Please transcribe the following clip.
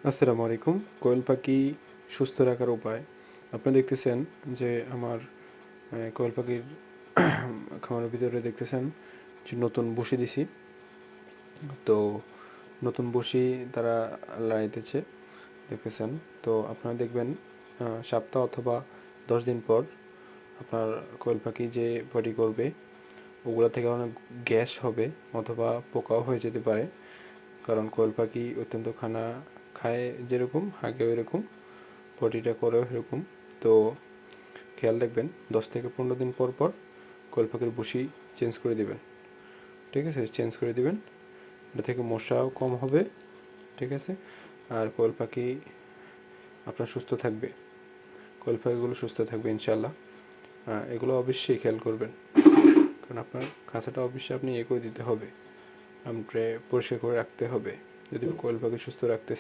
আসসালামু আলাইকুম। কোয়েল পাখি সুস্থ রাখার উপায়। আপনারা দেখতেছেন যে আমার কোয়েল পাখির খামারের ভিতরে দেখতেছেন যে নতুন বসি দিছি। তো নতুন বসি তারা লাগাইতেছে দেখতেছেন। তো আপনারা দেখবেন সপ্তাহ অথবা 10 দিন পর আপনার কোয়েল পাখি যে পটি করবে ওগুলা থেকে অনেক গ্যাস হবে অথবা পোকাও হয়ে যেতে পারে। কারণ কোয়েল পাখি অত্যন্ত খানা খায় যেরকম হাগেও এরকম, পটিটা করেও এরকম। তো খেয়াল রাখবেন 10 থেকে 15 দিন পর পর কোয়েল পাখির বসি চেঞ্জ করে দেবেন। ঠিক আছে, চেঞ্জ করে দিবেন। এটা থেকে মশাও কম হবে। ঠিক আছে, আর কোয়েল পাখি আপনার সুস্থ থাকবে। কোয়েল পাখিগুলো সুস্থ থাকবে ইনশাল্লাহ। এগুলো অবশ্যই খেয়াল করবেন, কারণ আপনার খাঁচাটা অবশ্যই আপনি করে দিতে হবে, আপনি পরিষ্কার করে রাখতে হবে যদি কোয়েল পাখি সুস্থ রাখতে